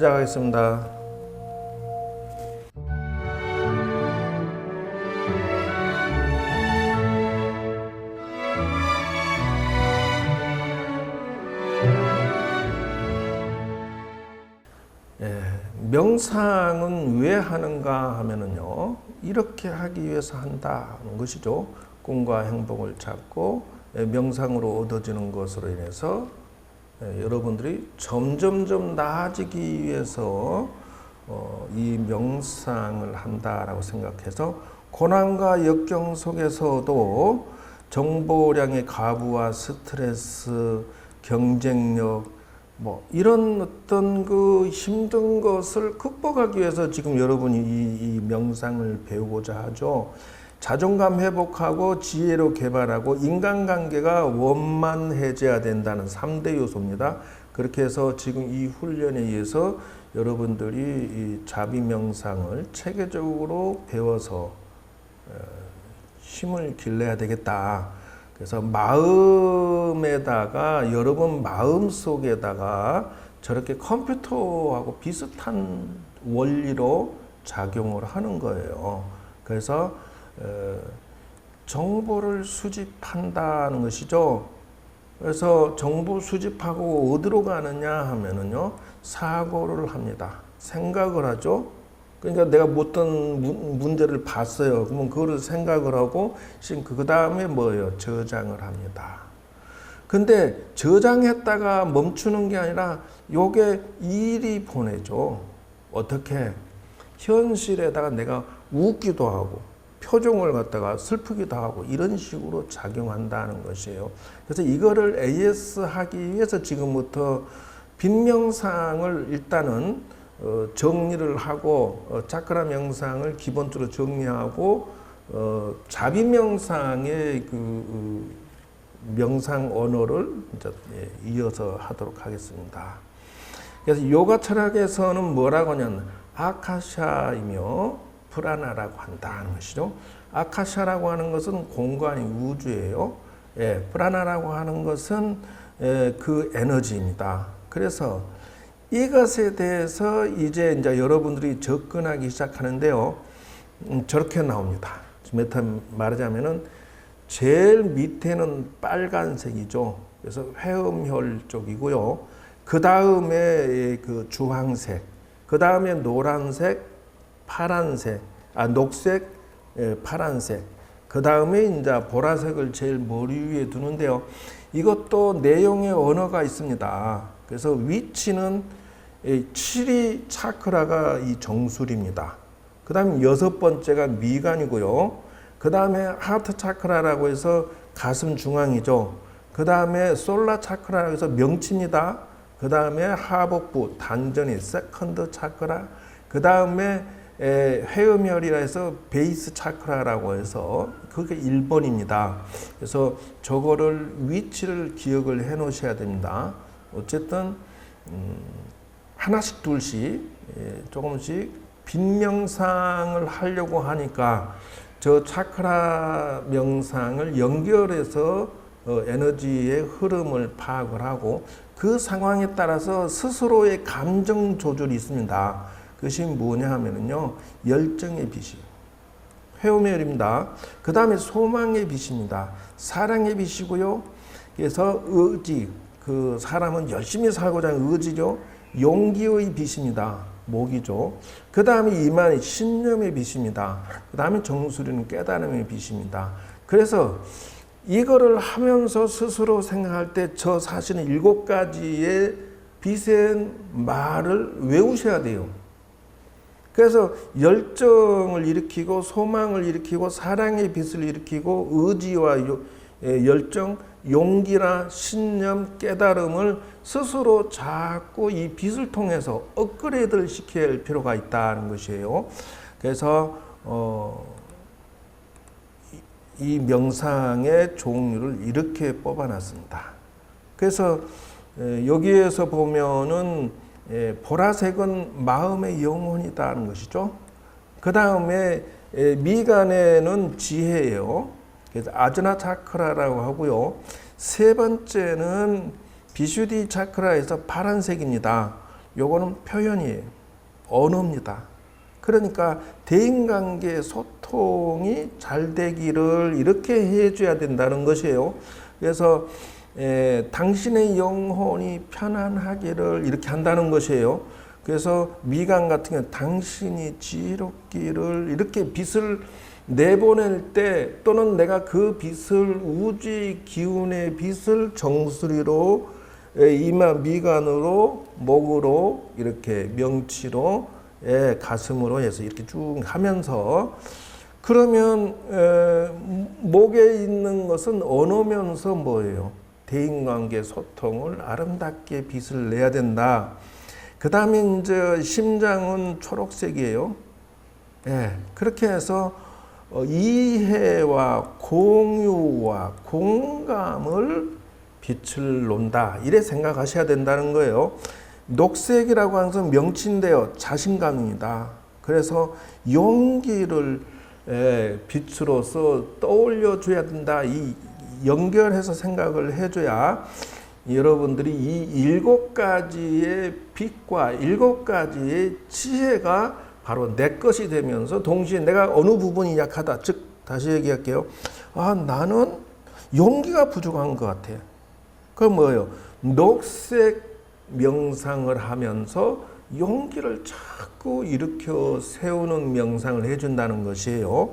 시작하겠습니다. 명상은 왜 하는가 하면은요, 이렇게 하기 위해서 한다는 것이죠. 꿈과 행복을 찾고 명상으로 얻어지는 것으로 인해서 여러분들이 점점점 나아지기 위해서 이 명상을 한다라고 생각해서 고난과 역경 속에서도 정보량의 가부와 스트레스, 경쟁력, 이런 어떤 그 힘든 것을 극복하기 위해서 지금 여러분이 이 명상을 배우고자 하죠. 자존감 회복하고 지혜로 개발하고 인간관계가 원만해져야 된다는 3대 요소입니다. 그렇게 해서 지금 이 훈련에 의해서 여러분들이 이 자비명상을 체계적으로 배워서 힘을 길러야 되겠다. 그래서 마음에다가 여러분 마음 속에다가 저렇게 컴퓨터하고 비슷한 원리로 작용을 하는 거예요. 그래서 정보를 수집한다는 것이죠. 그래서 정보 수집하고 어디로 가느냐 하면은요, 사고를 합니다. 생각을 하죠. 그러니까 내가 어떤 문제를 봤어요. 그러면 그거를 생각을 하고, 그 다음에 뭐예요? 저장을 합니다. 근데 저장했다가 멈추는 게 아니라 요게 일이 보내죠. 어떻게? 현실에다가 내가 웃기도 하고, 표정을 갖다가 슬프기도 하고, 이런 식으로 작용한다는 것이에요. 그래서 이거를 AS 하기 위해서 지금부터 빈명상을 일단은 정리를 하고 차크라 명상을 기본적으로 정리하고 자비명상의 그 명상 언어를 이제 이어서 하도록 하겠습니다. 그래서 요가 철학에서는 뭐라고 하냐면 아카샤이며 프라나라고 한다는 것이죠. 아카샤라고 하는 것은 공간이 우주예요. 프라나라고 하는 것은 그 에너지입니다. 그래서 이것에 대해서 이제 여러분들이 접근하기 시작하는데요. 저렇게 나옵니다. 말하자면은 제일 밑에는 빨간색이죠. 그래서 회음혈 쪽이고요. 그 다음에 그 주황색, 그 다음에 노란색, 파란색, 녹색, 파란색, 그 다음에 이제 보라색을 제일 머리 위에 두는데요. 이것도 내용의 언어가 있습니다. 그래서 위치는 7위 차크라가 이 정수리입니다. 그 다음에 6번째가 미간이고요. 그 다음에 하트 차크라라고 해서 가슴 중앙이죠. 그 다음에 솔라 차크라라고 해서 명치입니다. 그 다음에 하복부 단전이 세컨드 차크라. 그 다음에 회음혈이라 해서 베이스 차크라라고 해서 그게 1번입니다. 그래서 저거를 위치를 기억을 해 놓으셔야 됩니다. 어쨌든 하나씩 둘씩 조금씩 빈명상을 하려고 하니까 저 차크라 명상을 연결해서 에너지의 흐름을 파악을 하고 그 상황에 따라서 스스로의 감정 조절이 있습니다. 그것이 뭐냐 하면요, 열정의 빛이 회오멸입니다. 그 다음에 소망의 빛입니다. 사랑의 빛이고요. 그래서 의지, 그 사람은 열심히 살고자 하는 의지죠. 용기의 빛입니다. 목이죠. 그 다음에 이만희, 신념의 빛입니다. 그 다음에 정수리는 깨달음의 빛입니다. 그래서 이거를 하면서 스스로 생각할 때 저 사실은 7가지의 빛의 말을 외우셔야 돼요. 그래서 열정을 일으키고 소망을 일으키고 사랑의 빛을 일으키고 의지와 열정, 용기나 신념, 깨달음을 스스로 자꾸 이 빛을 통해서 업그레이드를 시켜야 할 필요가 있다는 것이에요. 그래서 이 명상의 종류를 이렇게 뽑아놨습니다. 그래서 여기에서 보면은 보라색은 마음의 영혼이다는 것이죠. 그 다음에 미간에는 지혜예요. 그래서 아즈나 차크라라고 하고요. 세 번째는 비슈디 차크라에서 파란색입니다. 요거는 표현이에요. 언어입니다. 그러니까 대인관계 소통이 잘 되기를 이렇게 해줘야 된다는 것이에요. 그래서 당신의 영혼이 편안하기를 이렇게 한다는 것이에요. 그래서 미간 같은 경우는 당신이 지혜롭기를 이렇게 빛을 내보낼 때 또는 내가 그 빛을 우주의 기운의 빛을 정수리로 이마 미간으로 목으로 이렇게 명치로 가슴으로 해서 이렇게 쭉 하면서 그러면 목에 있는 것은 언어면서 뭐예요? 대인관계 소통을 아름답게 빛을 내야 된다. 그 다음에 이제 심장은 초록색이에요. 그렇게 해서 이해와 공유와 공감을 빛을 논다. 이래 생각하셔야 된다는 거예요. 녹색이라고 하는 것은 명치인데요. 자신감입니다. 그래서 용기를 빛으로서 떠올려 줘야 된다. 이 연결해서 생각을 해줘야 여러분들이 이 7가지의 빛과 7가지의 지혜가 바로 내 것이 되면서 동시에 내가 어느 부분이 약하다. 즉 다시 얘기할게요. 나는 용기가 부족한 것 같아. 그럼 뭐예요? 녹색 명상을 하면서 용기를 자꾸 일으켜 세우는 명상을 해준다는 것이에요.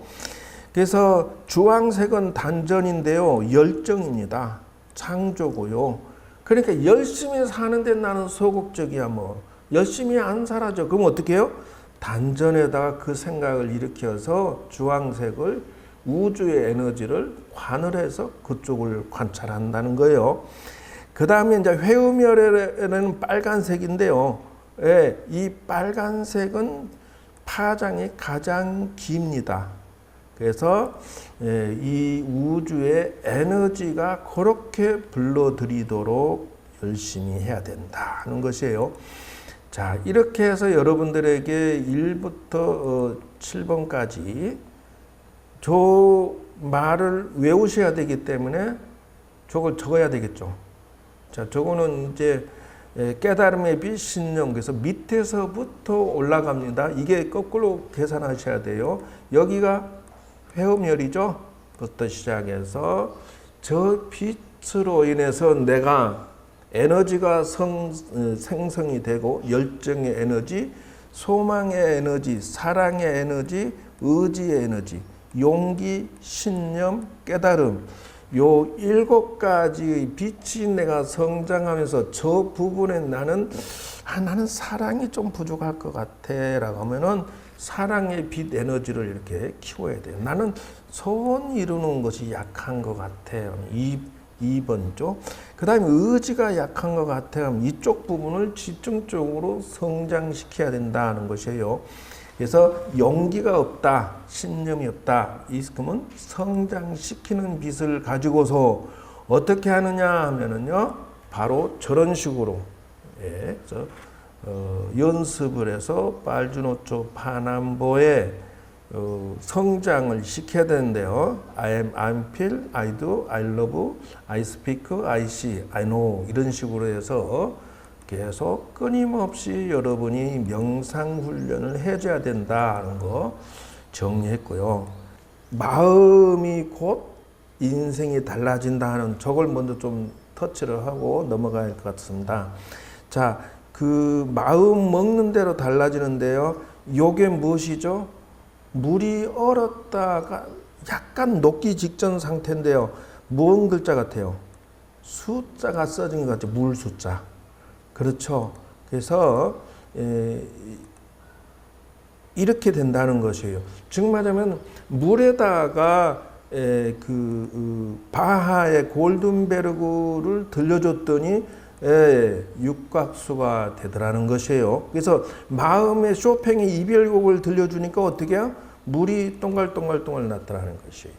그래서 주황색은 단전인데요. 열정입니다. 창조고요. 그러니까 열심히 사는데 나는 소극적이야 뭐. 열심히 안 살아죠. 그럼 어떻게 해요? 단전에다가 그 생각을 일으켜서 주황색을 우주의 에너지를 관을해서 그쪽을 관찰한다는 거예요. 그 다음에 이제 회음열에는 빨간색인데요. 이 빨간색은 파장이 가장 깁니다. 그래서 이 우주의 에너지가 그렇게 불러들이도록 열심히 해야 된다는 것이에요. 자, 이렇게 해서 여러분들에게 1부터 7번까지 저 말을 외우셔야 되기 때문에 저걸 적어야 되겠죠. 자, 저거는 이제 깨달음의 빛 신념. 그래서 밑에서부터 올라갑니다. 이게 거꾸로 계산하셔야 돼요. 여기가 회음열이죠. 부터 시작해서 저 빛으로 인해서 내가 에너지가 생성이 되고 열정의 에너지, 소망의 에너지, 사랑의 에너지, 의지의 에너지, 용기, 신념, 깨달음 요 7가지의 빛이 내가 성장하면서 저 부분에 나는 사랑이 좀 부족할 것 같아 라고 하면은 사랑의 빛 에너지를 이렇게 키워야 돼요. 나는 소원 이루는 것이 약한 것 같아요. 2번죠. 그 다음에 의지가 약한 것 같아요. 이쪽 부분을 집중적으로 성장시켜야 된다는 것이에요. 그래서 용기가 없다, 신념이 없다. 이만큼은 성장시키는 빛을 가지고서 어떻게 하느냐 하면은요, 바로 저런 식으로 연습을 해서 빨주노초 파남보의 성장을 시켜야 되는데요. I am, I feel, I do, I love, I speak, I see, I know 이런 식으로 해서 계속 끊임없이 여러분이 명상 훈련을 해줘야 된다는 거 정리했고요. 마음이 곧 인생이 달라진다 하는 저걸 먼저 좀 터치를 하고 넘어가야 할 것 같습니다. 자, 그 마음 먹는 대로 달라지는데요. 요게 무엇이죠? 물이 얼었다가 약간 녹기 직전 상태인데요. 무슨 글자 같아요? 숫자가 써진 것 같죠? 물 숫자. 그렇죠. 그래서 이렇게 된다는 것이에요. 즉 말하면 물에다가 바하의 골든베르그를 들려줬더니 육각수가 되더라는 것이에요. 그래서 마음의 쇼팽의 이별곡을 들려주니까 어떻게 해요? 물이 동글동글 났더라는 것이에요.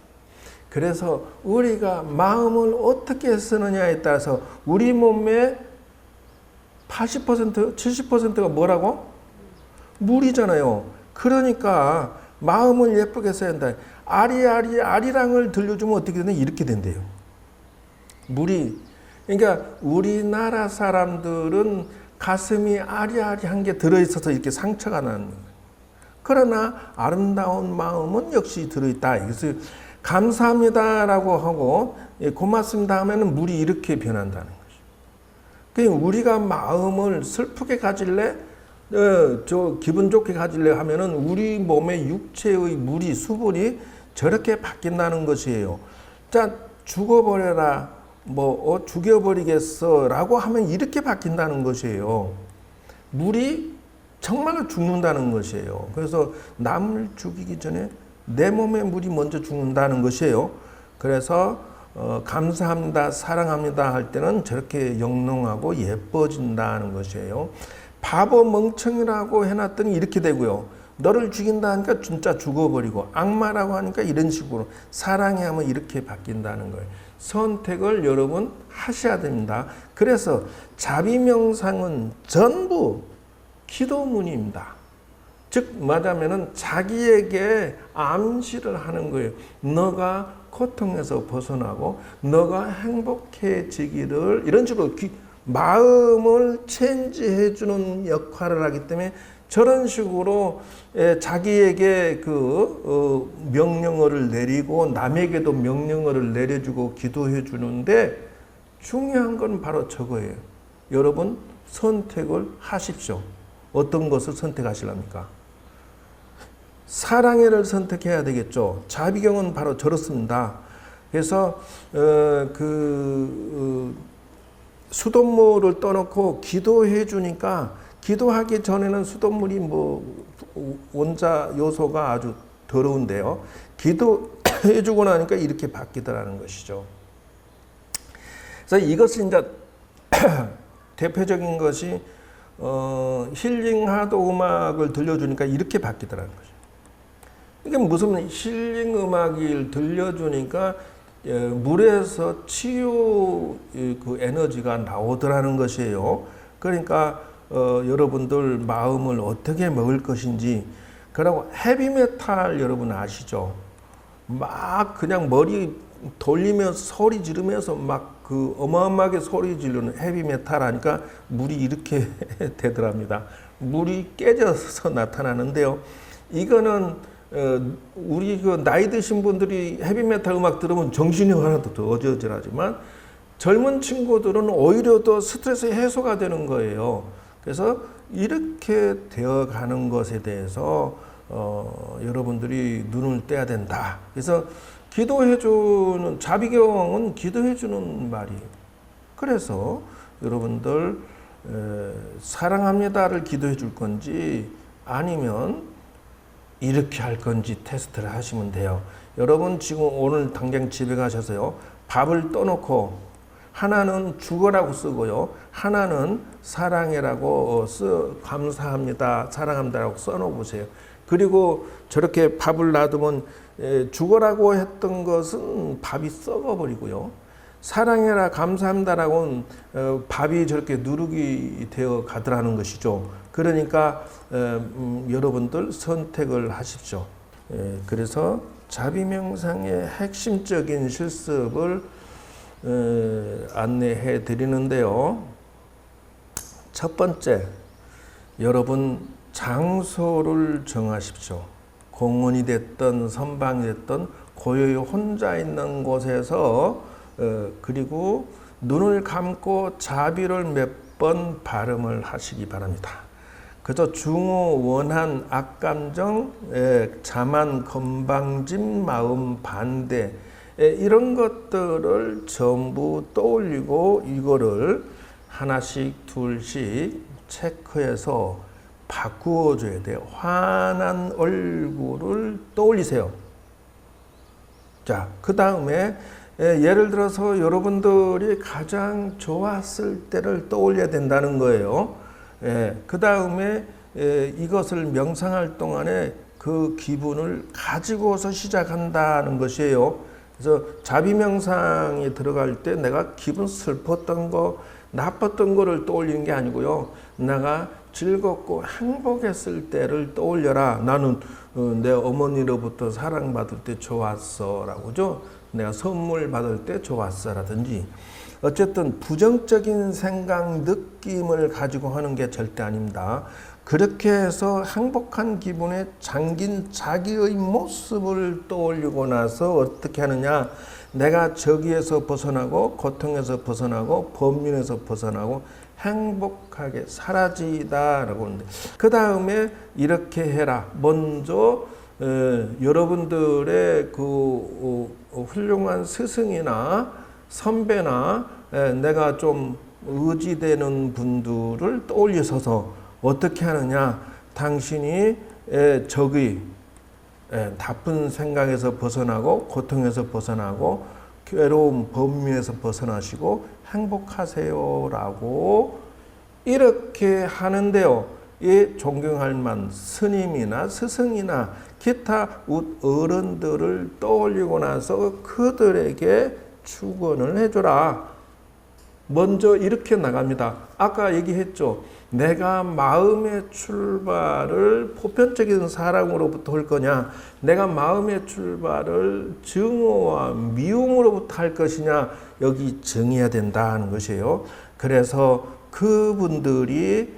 그래서 우리가 마음을 어떻게 쓰느냐에 따라서 우리 몸의 80%, 70%가 뭐라고? 물이잖아요. 그러니까 마음을 예쁘게 써야 한다. 아리랑을 들려주면 어떻게 되냐? 이렇게 된대요. 물이. 그러니까 우리나라 사람들은 가슴이 아리아리한 게 들어있어서 이렇게 상처가 나는 거예요. 그러나 아름다운 마음은 역시 들어있다. 그래서 감사합니다라고 하고 고맙습니다 하면은 물이 이렇게 변한다는 거죠. 그러니까 우리가 마음을 슬프게 가질래, 기분 좋게 가질래 하면은 우리 몸의 육체의 물이 수분이 저렇게 바뀐다는 것이에요. 자, 죽어버려라, 죽여버리겠어라고 하면 이렇게 바뀐다는 것이에요. 물이 정말로 죽는다는 것이에요. 그래서 남을 죽이기 전에 내 몸에 물이 먼저 죽는다는 것이에요. 그래서 감사합니다, 사랑합니다 할 때는 저렇게 영롱하고 예뻐진다는 것이에요. 바보 멍청이라고 해놨더니 이렇게 되고요. 너를 죽인다 하니까 진짜 죽어버리고, 악마라고 하니까 이런 식으로, 사랑해 하면 이렇게 바뀐다는 거예요. 선택을 여러분 하셔야 됩니다. 그래서 자비명상은 전부 기도문입니다. 즉 말하면은 자기에게 암시를 하는 거예요. 너가 고통에서 벗어나고 너가 행복해지기를, 이런 식으로 마음을 체인지해 주는 역할을 하기 때문에 저런 식으로 자기에게 명령어를 내리고 남에게도 명령어를 내려주고 기도해 주는데, 중요한 건 바로 저거예요. 여러분 선택을 하십시오. 어떤 것을 선택하시랍니까? 사랑해를 선택해야 되겠죠. 자비경은 바로 저렇습니다. 그래서 수돗물을 떠놓고 기도해 주니까, 기도하기 전에는 수돗물이 원자 요소가 아주 더러운데요. 기도해 주고 나니까 이렇게 바뀌더라는 것이죠. 그래서 이것이 이제 대표적인 것이 힐링 하드 음악을 들려주니까 이렇게 바뀌더라는 거죠. 이게 무슨 힐링 음악을 들려주니까 물에서 치유 에너지가 나오더라는 것이에요. 그러니까 여러분들 마음을 어떻게 먹을 것인지. 그리고 헤비메탈 여러분 아시죠? 막 그냥 머리 돌리면서 소리 지르면서 막 어마어마하게 소리 지르는 헤비메탈 하니까 물이 이렇게 되더랍니다. 물이 깨져서 나타나는데요. 이거는 우리 나이 드신 분들이 헤비메탈 음악 들으면 정신이 하나도 더 어지러지만, 젊은 친구들은 오히려 더 스트레스 해소가 되는 거예요. 그래서 이렇게 되어가는 것에 대해서 여러분들이 눈을 떼야 된다. 그래서 기도해주는, 자비경은 기도해주는 말이에요. 그래서 여러분들 사랑합니다를 기도해 줄 건지 아니면 이렇게 할 건지 테스트를 하시면 돼요. 여러분 지금 오늘 당장 집에 가셔서요, 밥을 떠놓고 하나는 죽어라고 쓰고요, 하나는 사랑해라고 감사합니다, 사랑합니다라고 써놓으세요. 그리고 저렇게 밥을 놔두면 죽어라고 했던 것은 밥이 썩어버리고요, 사랑해라 감사합니다라고는 밥이 저렇게 누룩이 되어 가더라는 것이죠. 그러니까 여러분들 선택을 하십시오. 그래서 자비명상의 핵심적인 실습을 안내해 드리는데요. 첫 번째, 여러분 장소를 정하십시오. 공원이 됐든 선방이 됐든 고요히 혼자 있는 곳에서 그리고 눈을 감고 자비를 몇 번 발음을 하시기 바랍니다. 그저 중후 원한 악감정, 자만 건방진 마음 반대, 이런 것들을 전부 떠올리고 이거를 하나씩 둘씩 체크해서 바꾸어 줘야 돼요. 환한 얼굴을 떠올리세요. 자, 그 다음에 예를 들어서 여러분들이 가장 좋았을 때를 떠올려야 된다는 거예요. 그 다음에 이것을 명상할 동안에 그 기분을 가지고서 시작한다는 것이에요. 그래서 자비명상에 들어갈 때 내가 기분 슬펐던 거, 나빴던 거를 떠올리는 게 아니고요, 내가 즐겁고 행복했을 때를 떠올려라. 나는 내 어머니로부터 사랑받을 때 좋았어 라고죠. 내가 선물 받을 때 좋았어 라든지, 어쨌든 부정적인 생각, 느낌을 가지고 하는 게 절대 아닙니다. 그렇게 해서 행복한 기분에 잠긴 자기의 모습을 떠올리고 나서 어떻게 하느냐? 내가 저기에서 벗어나고 고통에서 벗어나고 번민에서 벗어나고 행복하게 사라지다라고 하는데, 그 다음에 이렇게 해라. 먼저 여러분들의 그 훌륭한 스승이나 선배나 내가 좀 의지되는 분들을 떠올려서서 어떻게 하느냐? 당신이 적의 나쁜 생각에서 벗어나고 고통에서 벗어나고 괴로움, 번민에서 벗어나시고 행복하세요라고 이렇게 하는데요. 이 존경할 만 스님이나 스승이나 기타 어른들을 떠올리고 나서 그들에게 축원을 해줘라. 먼저 이렇게 나갑니다. 아까 얘기했죠. 내가 마음의 출발을 보편적인 사랑으로부터 할 거냐, 내가 마음의 출발을 증오와 미움으로부터 할 것이냐, 여기 정해야 된다는 것이에요. 그래서 그분들이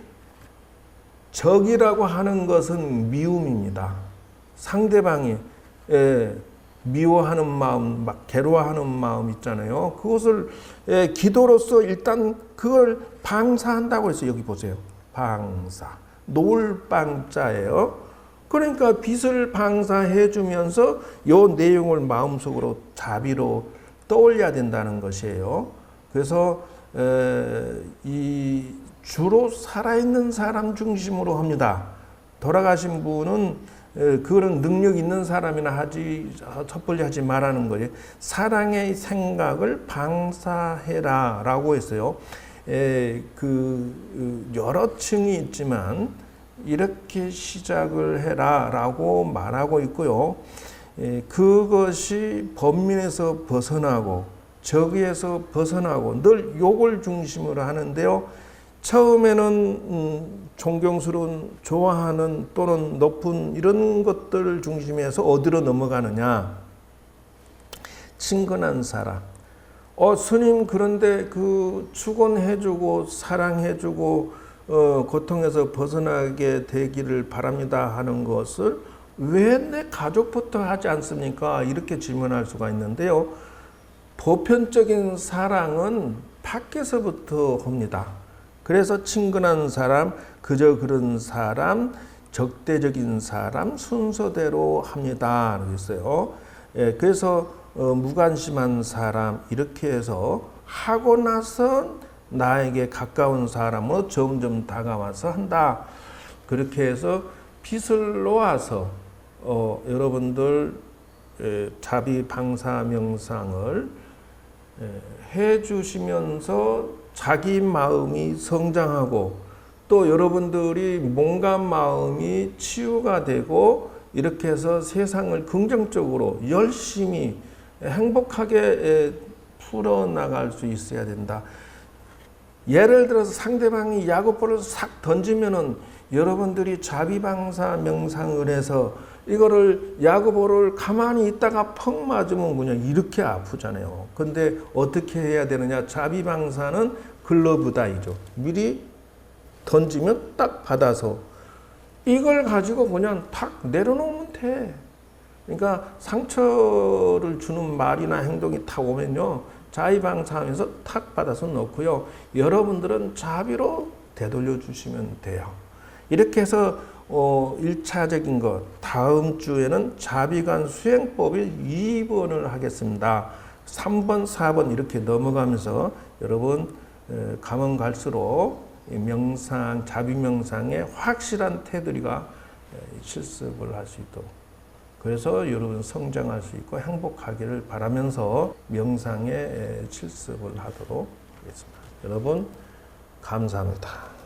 적이라고 하는 것은 미움입니다. 상대방이 미워하는 마음, 막 괴로워하는 마음 있잖아요. 그것을 기도로서 일단 그걸 방사한다고 해서 여기 보세요. 방사. 놓을 방자예요. 그러니까 빛을 방사해 주면서 요 내용을 마음속으로 자비로 떠올려야 된다는 것이에요. 그래서 이 주로 살아있는 사람 중심으로 합니다. 돌아가신 분은 그런 능력 있는 사람이나 섣불리 하지 말라는 거예요. 사랑의 생각을 방사해라 라고 했어요. 여러 층이 있지만 이렇게 시작을 해라 라고 말하고 있고요. 그것이 번민에서 벗어나고 적에서 벗어나고 늘 욕을 중심으로 하는데요. 처음에는 존경스러운, 좋아하는 또는 높은 이런 것들을 중심해서 어디로 넘어가느냐? 친근한 사람. 스님 그런데 그 축원해주고 사랑해주고 고통에서 벗어나게 되기를 바랍니다 하는 것을 왜 내 가족부터 하지 않습니까? 이렇게 질문할 수가 있는데요. 보편적인 사랑은 밖에서부터 합니다. 그래서 친근한 사람, 그저 그런 사람, 적대적인 사람 순서대로 합니다. 그랬어요. 그래서 무관심한 사람 이렇게 해서 하고 나서 나에게 가까운 사람으로 점점 다가와서 한다. 그렇게 해서 빛을 놓아서 여러분들 자비 방사 명상을 해 주시면서 자기 마음이 성장하고 또 여러분들이 몸과 마음이 치유가 되고 이렇게 해서 세상을 긍정적으로 열심히 행복하게 풀어나갈 수 있어야 된다. 예를 들어서 상대방이 야구볼을 싹 던지면은 여러분들이 자비방사 명상을 해서 이거를 야구볼을 가만히 있다가 펑 맞으면 그냥 이렇게 아프잖아요. 근데 어떻게 해야 되느냐? 자비방사는 글러브다이죠. 미리 던지면 딱 받아서 이걸 가지고 그냥 탁 내려놓으면 돼. 그러니까 상처를 주는 말이나 행동이 탁 오면요. 자비방사하면서 탁 받아서 놓고요. 여러분들은 자비로 되돌려 주시면 돼요. 이렇게 해서 1차적인 것, 다음 주에는 자비관 수행법을 2번을 하겠습니다. 3번, 4번 이렇게 넘어가면서 여러분 가면 갈수록 명상, 자비 명상의 확실한 테두리가 실습을 할 수 있도록, 그래서 여러분 성장할 수 있고 행복하기를 바라면서 명상의 실습을 하도록 하겠습니다. 여러분 감사합니다.